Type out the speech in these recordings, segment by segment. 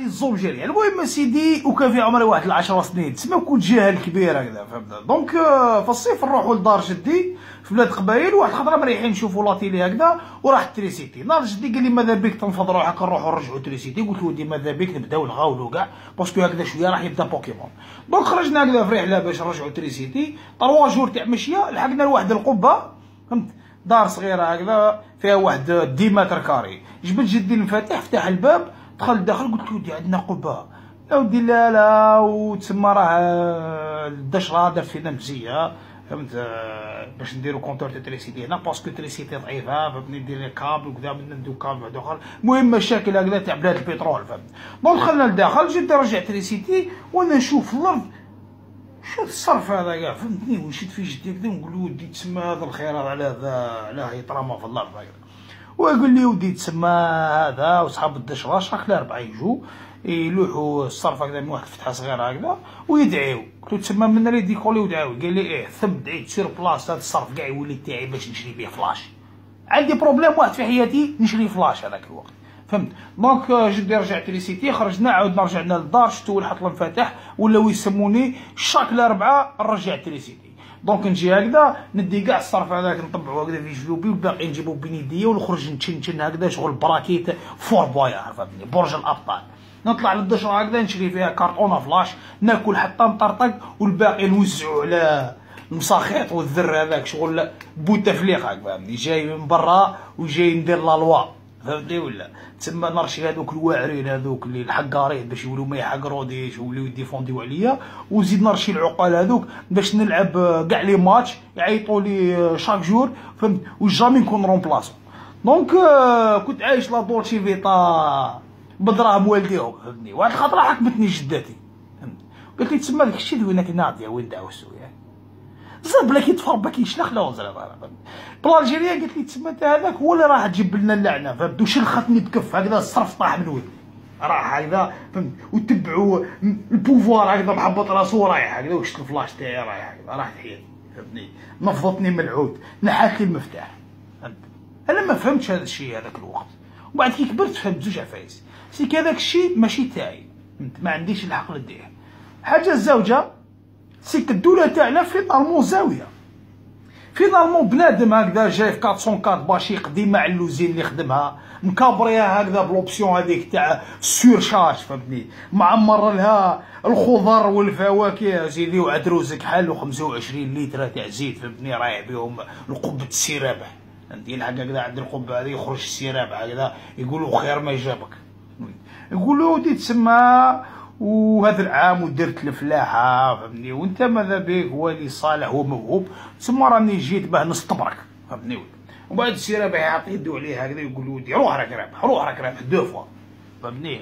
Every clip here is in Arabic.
الزومجيريا. المهم سيدي وكان في عمري واحد 10 سنين، تسمى كنت جاهل كبير هكذا فهمت. دونك في الصيف نروحوا لدار جدي في بلاد قبايل، واحد الخطره مريحين نشوفوا لاتيلي هكذا، وراح تريسيتي. نهار جدي قال لي ماذا بك تنفض روحك نروحوا نرجعوا تريسيتي. قلت له ودي ماذا بك نبداو نغاولوا كاع باسكو هكذا شويه راح يبدا بوكيمون. دونك خرجنا هكذا في رحله باش نرجعوا تريسيتي. 3 جور تاع مشيه لحقنا لواحد القبه فهمت، دار صغيره هكذا فيها واحد 10 متر كاري. جبت جدي المفاتيح فتح الباب دخل داخل. قلت له ودي عندنا قبه. يا ودي لا وتسمى راه الدشره دارت فينا مزيه فهمت، باش نديرو كونتور تاع تريسيتي هنا باسكو تريسيتي ضعيفه فهمتني، ندير كابل وكذا بدنا نديرو كابل واحد اخر. المهم مشاكل هكذا تاع بلاد البترول فهمت. دونك دخلنا لداخل، جيت نرجع تريسيتي وانا نشوف في الارض شو الصرف هذا كاع فهمتني، ونشد في جدي هكذا ونقول له ودي تسمى هذا الخير على هذا علاه يطرمى في الارض هكذا. ويقول لي ودي تسمى هذا وصحاب الدشره شاك الاربعه يجوا يلوحوا الصرف هكذا من واحد الفتحه صغيره هكذا ويدعيو. قلت له تسمى من اللي ديكولي ودعاو. قال لي ايه ثم دعيت سير بلاصه هذا الصرف كاع يولي تاعي باش نشري به فلاش. عندي بروبليم واحد في حياتي نشري فلاش هذاك الوقت فهمت. دونك جدي رجع تريسيتي، خرجنا عاودنا رجعنا للدار، شفتو حط المفاتيح ولاو يسموني شاك الاربعه نرجع تريسيتي. دونك نجي هكذا ندي كاع الصرف هذاك نطبعو هكذا في جيوبي والباقي نجيبو بين يديا ونخرج نتشن هكذا شغل براكيت فور بويار فهمتني، برج الابطال. نطلع للدشره هكذا نشري فيها كارطونه فلاش ناكل حتى نطرطق، والباقي نوزعو على المساخيط والذر هذاك شغل بوتفليق هكا فهمتني، جاي من برا وجاي ندير لا لوا فهمتني ولا. تسمى نرشي هذوك الواعرين هذوك اللي الحقارين باش يولوا ما يحقرونيش ويوليو يديفونديو عليا، وزيد نرشي العقال هذوك باش نلعب كاع لي ماتش يعيطوا لي شاك جور فهمت، وجامي نكون رومبلاسون. دونك كنت عايش لا دولتشي فيتا بدراهم والديهم فهمتني. واحد الخطره حكمتني جداتي فهمت، قالت لي تسمى داك الشيء وينك ناضيه وين دعوسو يعني زرب لك يتفرب بك يشلخ لا وزرب فهمت. بالجيريا قالت لي تسمى انت هذاك هو اللي راح تجيب لنا اللعنه فهمت، وشلختني بكف هكذا الصرف طاح من ودني راح هكذا فهمت، وتبعوا البوفوار هكذا محبط راسو رايح هكذا، وشت الفلاش تاعي رايح هكذا راحت حياتي فهمتني. نفضتني من العود، نحات لي المفتاح فهمت. انا ما فهمتش هذا الشيء هذاك الوقت، وبعد كي كبرت فهمت زوج عفايس. سيك هذاك الشيء ماشي تاعي فهمت، ما عنديش الحق نديره. حاجه الزوجه سيك الدوله تاعنا في نورمون زاويه، في نورمون بنادم هكذا جاي في 404 باش يقضي مع اللوزين اللي خدمها مكابريها هكذا بلوبسيون هذيك تاع سور شارج فهمتني، معمر لها الخضر والفواكه سيدي وعدروزك حالو 25 لتر تاع زيت فهمتني، رايح بهم لقبه السيرابح فهمتني. يلحق هكذا عند القبه هذه يخرج السيرابح هكذا يقولوا خير ما جابك، يقولوا ودي تسمى وهذا العام ودرت الفلاحه فهمتني، وانت ماذا بك هو اللي صالح وموهوب تسمى راني جيت باه نستبرك فهمتني. ومن بعد السيرابح يعطي يدو عليه هكذا يقول ودي روح راك رابح روح راك رابح دو فوا فهمتني،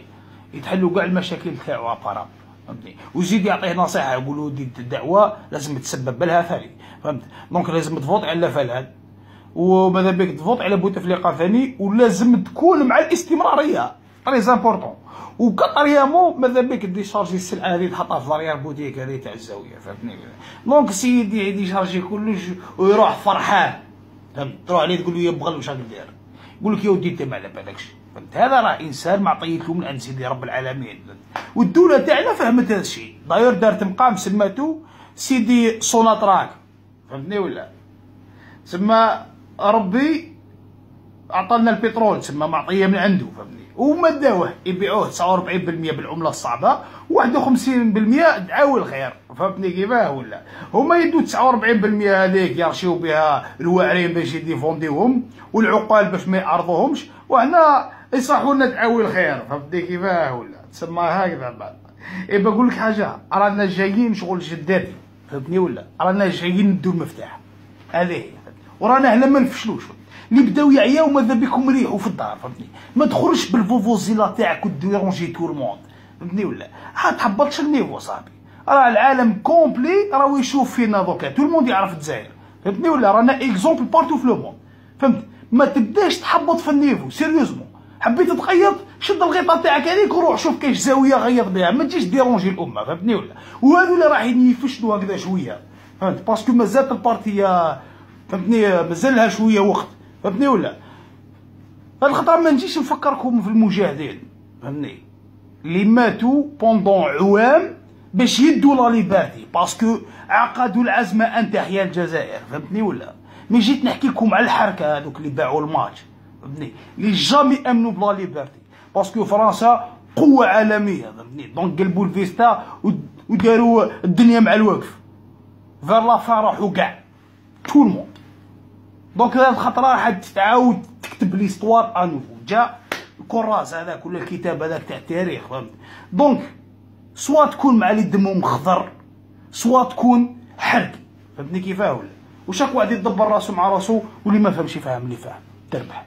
يتحلوا كاع المشاكل تاعو ابارا فهمتني. ويزيد يعطيه نصيحه يقول ودي الدعوه لازم تسبب لها ثاني فهمت. دونك لازم تفوت على فلان، وماذا بك تفوت على بوتفليقه ثاني، ولازم تكون مع الاستمراريه تري امبورطون. وكطريامو ماذا بك ديشارجي السلعه هذه تحطها في لاريير بوتيك هذه تاع الزاويه فهمتني. دونك سيدي يديشارجي كلش ويروح فرحان فهمت، تروح عليه تقول له يا بغل واش راك داير، يقول لك يا ودي انت ما على بالكش فهمت. هذا راه انسان معطيته من عند سيدي رب العالمين، والدوله تاعنا فهمت هذا الشيء. داير دارت مقام سماتو سيدي سوناتراك فهمتني ولا. سما ربي عطانا البترول تسمى معطيه من عنده فهمتني، وما داوه يبيعوه 49% بالعمله الصعبه، 51% دعاو الخير فهمتني كيفاه ولا. هما يدو 49% هذيك يرشيو بها الواعرين باش يديفونديوهم والعقال باش ما يعرضوهمش، وحنا يصحوا لنا دعاو الخير فهمتني كيفاه ولا. تسمى هكذا بعد. بقول لك حاجه، رانا جايين شغل جداتي فهمتني ولا، رانا جايين ندو المفتاح هذه هي، ورانا هنا ما نفشلوش. اللي بداو يعياو ماذا بكم ريحوا في الدار فهمتني، ما تخرجش بالفوفوزيلا تاعك وديرونجي تو الموند فهمتني ولا. ها تحبطش النيفو صاحبي، راه العالم كومبلي راهو يشوف فينا دوكا، تو الموند يعرف الجزائر فهمتني ولا، رانا اكزومبل بارتو في لو موند فهمت. ما تبداش تحبط في النيفو سيريوزمون، حبيت تغيط شد الغيطه تاعك هذيك وروح شوف كاش زاويه غيط بها، ما تجيش ديرونجي الامه فهمتني ولا. وهذو اللي رايحين يفشلوا هكذا شويه فهمت، باسكو مازالت البارتيه فهمتني مازالها شويه وقت فهمتني ولا. هاد الخطره ما نجيش نفكركم في المجاهدين فهمتني، اللي ماتوا بوندون عوام باش يدوا لا ليبرتي، باسكو عقدوا العزمه ان تحيا الجزائر، فهمتني ولا؟ مي جيت نحكي لكم على الحركه هذوك اللي باعوا الماتش، فهمتني، اللي جامي امنوا بلا ليبرتي، باسكو فرنسا قوه عالميه، فهمتني، دونك قلبوا الفيستا وداروا الدنيا مع الوقف، فير لا فان راحوا كاع تو الموند. دونك هذه الخطره راح تعاود تكتب ليستوار انوفو، جا الكراس هذاك ولا الكتاب هذاك تاع التاريخ، فهمت؟ دونك سوا تكون مع اللي دمهم خضر، سوا تكون حرق، فهمتني كيفاه ولا؟ وشاك واحد يدبر راسو مع راسو، واللي ما فهمش يفهم اللي فاهم، تربح.